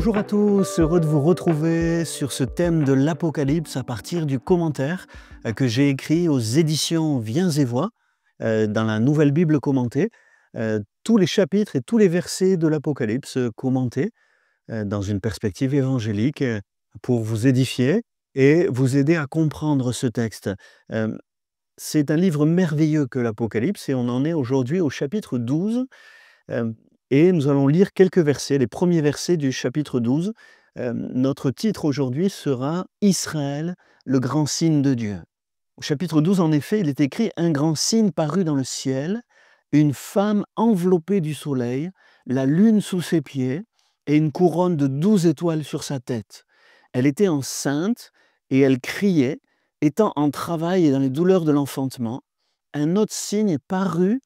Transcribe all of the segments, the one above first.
Bonjour à tous, heureux de vous retrouver sur ce thème de l'Apocalypse à partir du commentaire que j'ai écrit aux éditions Viens et Voix dans la Nouvelle Bible commentée. Tous les chapitres et tous les versets de l'Apocalypse commentés dans une perspective évangélique pour vous édifier et vous aider à comprendre ce texte. C'est un livre merveilleux que l'Apocalypse et on en est aujourd'hui au chapitre 12. Et nous allons lire quelques versets, les premiers versets du chapitre 12. Notre titre aujourd'hui sera « Israël, le grand signe de Dieu ». Au chapitre 12, en effet, il est écrit « Un grand signe parut dans le ciel, une femme enveloppée du soleil, la lune sous ses pieds, et une couronne de 12 étoiles sur sa tête. Elle était enceinte, et elle criait, étant en travail et dans les douleurs de l'enfantement. Un autre signe parut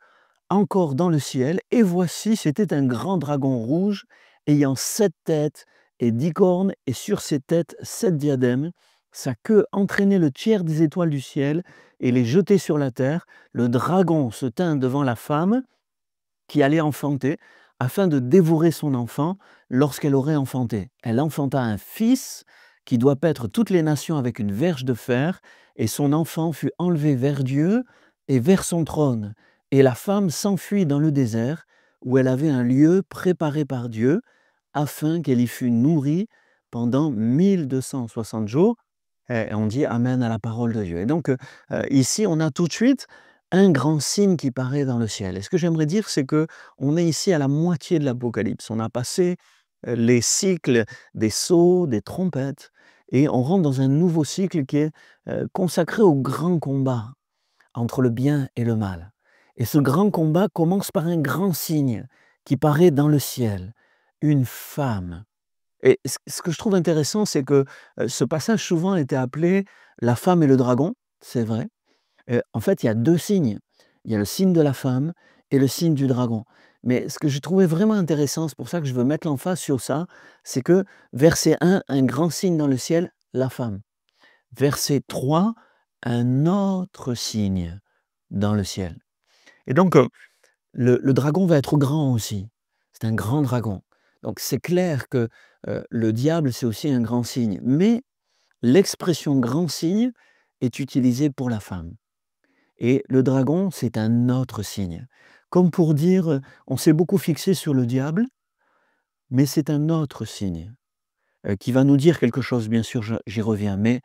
encore dans le ciel, et voici, c'était un grand dragon rouge, ayant 7 têtes et 10 cornes, et sur ses têtes 7 diadèmes. Sa queue entraînait le tiers des étoiles du ciel, et les jetait sur la terre. Le dragon se tint devant la femme qui allait enfanter, afin de dévorer son enfant lorsqu'elle aurait enfanté. Elle enfanta un fils, qui doit paître toutes les nations avec une verge de fer, et son enfant fut enlevé vers Dieu et vers son trône. Et la femme s'enfuit dans le désert, où elle avait un lieu préparé par Dieu, afin qu'elle y fût nourrie pendant 1260 jours. Et on dit Amen à la parole de Dieu. Et donc, ici, on a tout de suite un grand signe qui paraît dans le ciel. Et ce que j'aimerais dire, c'est qu'on est ici à la moitié de l'Apocalypse. On a passé les cycles des sceaux, des trompettes, et on rentre dans un nouveau cycle qui est consacré au grand combat entre le bien et le mal. Et ce grand combat commence par un grand signe qui paraît dans le ciel, une femme. Et ce que je trouve intéressant, c'est que ce passage souvent était appelé la femme et le dragon, c'est vrai. En fait, il y a 2 signes. Il y a le signe de la femme et le signe du dragon. Mais ce que j'ai trouvé vraiment intéressant, c'est pour ça que je veux mettre l'emphase sur ça, c'est que verset 1, un grand signe dans le ciel, la femme. Verset 3, un autre signe dans le ciel. Et donc, le dragon va être grand aussi. C'est un grand dragon. Donc, c'est clair que le diable, c'est aussi un grand signe. Mais l'expression grand signe est utilisée pour la femme. Et le dragon, c'est un autre signe. Comme pour dire, on s'est beaucoup fixé sur le diable, mais c'est un autre signe qui va nous dire quelque chose, bien sûr, j'y reviens. Mais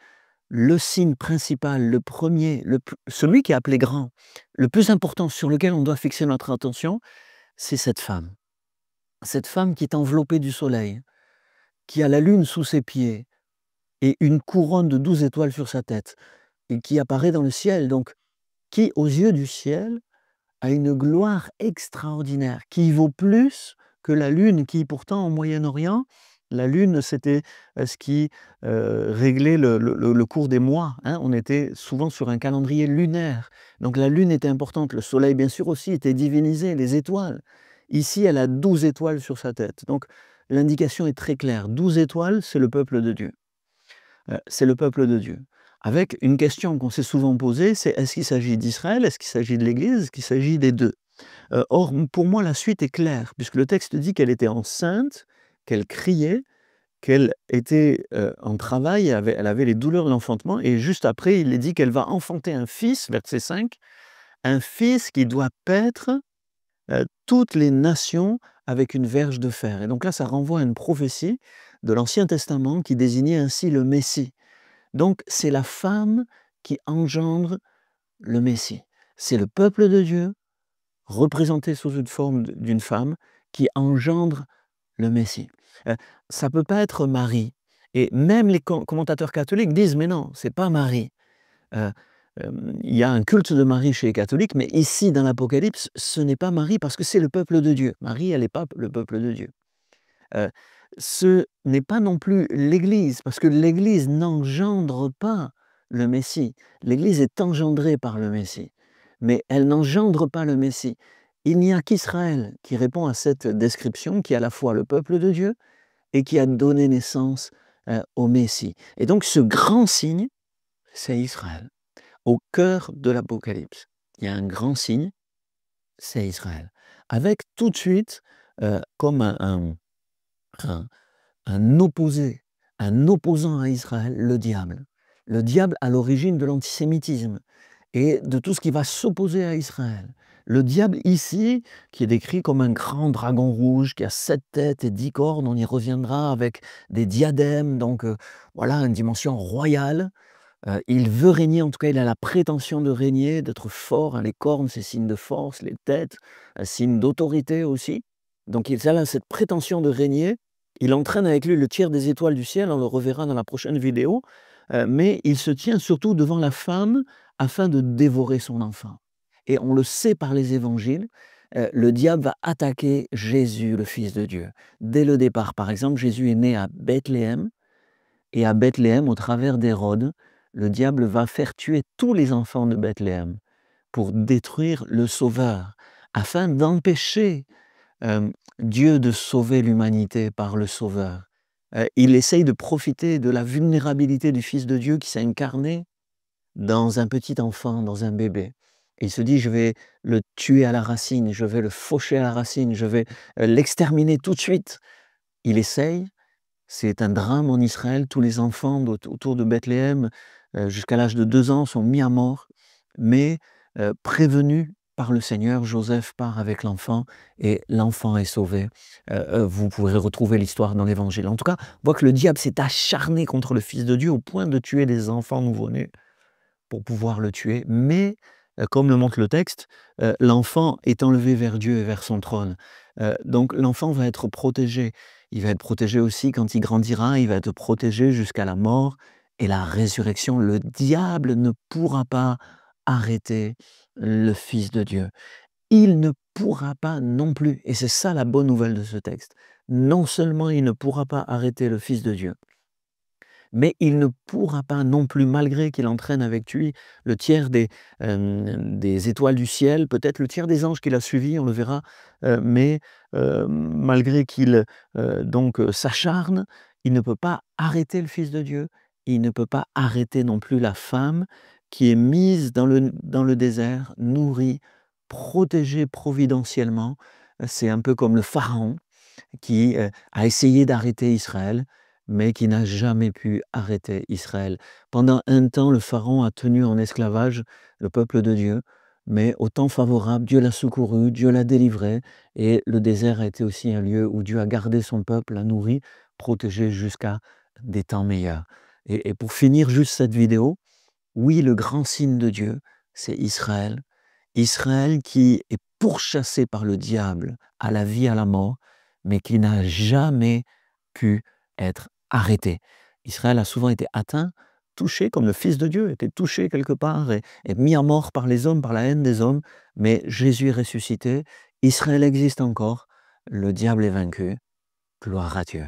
le signe principal, le premier, celui qui est appelé grand, le plus important sur lequel on doit fixer notre attention, c'est cette femme. Cette femme qui est enveloppée du soleil, qui a la lune sous ses pieds et une couronne de 12 étoiles sur sa tête, et qui apparaît dans le ciel, donc qui, aux yeux du ciel, a une gloire extraordinaire, qui vaut plus que la lune, qui pourtant, au Moyen-Orient, la lune, c'était ce qui réglait le cours des mois. Hein. On était souvent sur un calendrier lunaire. Donc la lune était importante. Le soleil, bien sûr, aussi était divinisé, les étoiles. Ici, elle a 12 étoiles sur sa tête. Donc l'indication est très claire. 12 étoiles, c'est le peuple de Dieu. C'est le peuple de Dieu. Avec une question qu'on s'est souvent posée, c'est est-ce qu'il s'agit d'Israël, est-ce qu'il s'agit de l'Église, est-ce qu'il s'agit des deux? Or, pour moi, la suite est claire, puisque le texte dit qu'elle était enceinte, qu'elle criait, qu'elle était en travail, elle avait les douleurs de l'enfantement, et juste après, il est dit qu'elle va enfanter un fils, verset 5, un fils qui doit paître toutes les nations avec une verge de fer. Et donc là, ça renvoie à une prophétie de l'Ancien Testament qui désignait ainsi le Messie. Donc, c'est la femme qui engendre le Messie. C'est le peuple de Dieu, représenté sous une forme d'une femme, qui engendre le Messie. Ça ne peut pas être Marie. Et même les commentateurs catholiques disent, mais non, ce n'est pas Marie. Il y a un culte de Marie chez les catholiques, mais ici, dans l'Apocalypse, ce n'est pas Marie, parce que c'est le peuple de Dieu. Marie, elle n'est pas le peuple de Dieu. Ce n'est pas non plus l'Église, parce que l'Église n'engendre pas le Messie. L'Église est engendrée par le Messie, mais elle n'engendre pas le Messie. Il n'y a qu'Israël qui répond à cette description, qui est à la fois le peuple de Dieu et qui a donné naissance au Messie. Et donc ce grand signe, c'est Israël, au cœur de l'Apocalypse. Il y a un grand signe, c'est Israël, avec tout de suite comme un un opposé, un opposant à Israël, le diable. Le diable à l'origine de l'antisémitisme et de tout ce qui va s'opposer à Israël. Le diable ici, qui est décrit comme un grand dragon rouge qui a 7 têtes et 10 cornes, on y reviendra avec des diadèmes, donc voilà, une dimension royale. Il veut régner, en tout cas il a la prétention de régner, d'être fort, hein. Les cornes c'est signe de force, les têtes, signe d'autorité aussi. Donc il a cette prétention de régner, il entraîne avec lui le tiers des étoiles du ciel, on le reverra dans la prochaine vidéo, mais il se tient surtout devant la femme afin de dévorer son enfant. Et on le sait par les évangiles, le diable va attaquer Jésus, le Fils de Dieu. Dès le départ, par exemple, Jésus est né à Bethléem, et à Bethléem, au travers d'Hérode, le diable va faire tuer tous les enfants de Bethléem pour détruire le Sauveur, afin d'empêcher Dieu de sauver l'humanité par le Sauveur. Il essaye de profiter de la vulnérabilité du Fils de Dieu qui s'est incarné dans un petit enfant, dans un bébé. Et il se dit, je vais le tuer à la racine, je vais le faucher à la racine, je vais l'exterminer tout de suite. Il essaye, c'est un drame en Israël, tous les enfants autour de Bethléem, jusqu'à l'âge de 2 ans, sont mis à mort, mais prévenus par le Seigneur, Joseph part avec l'enfant et l'enfant est sauvé. Vous pourrez retrouver l'histoire dans l'Évangile. En tout cas, on voit que le diable s'est acharné contre le Fils de Dieu au point de tuer des enfants nouveau-nés pour pouvoir le tuer, mais comme le montre le texte, l'enfant est enlevé vers Dieu et vers son trône. Donc l'enfant va être protégé. Il va être protégé aussi quand il grandira, il va être protégé jusqu'à la mort et la résurrection. Le diable ne pourra pas arrêter le Fils de Dieu. Il ne pourra pas non plus, et c'est ça la bonne nouvelle de ce texte, non seulement il ne pourra pas arrêter le Fils de Dieu, mais il ne pourra pas non plus, malgré qu'il entraîne avec lui le tiers des étoiles du ciel, peut-être le tiers des anges qu'il a suivis, on le verra, mais malgré qu'il donc s'acharne, il ne peut pas arrêter le Fils de Dieu, il ne peut pas arrêter non plus la femme qui est mise dans le désert, nourrie, protégée providentiellement. C'est un peu comme le Pharaon qui a essayé d'arrêter Israël, mais qui n'a jamais pu arrêter Israël. Pendant un temps, le Pharaon a tenu en esclavage le peuple de Dieu, mais au temps favorable, Dieu l'a secouru, Dieu l'a délivré, et le désert a été aussi un lieu où Dieu a gardé son peuple, l'a nourri, protégé jusqu'à des temps meilleurs. Et pour finir juste cette vidéo, oui, le grand signe de Dieu, c'est Israël. Israël qui est pourchassé par le diable à la vie, à la mort, mais qui n'a jamais pu être arrêté. Israël a souvent été atteint, touché, comme le Fils de Dieu était touché quelque part et mis à mort par les hommes, par la haine des hommes, mais Jésus est ressuscité, Israël existe encore, le diable est vaincu, gloire à Dieu.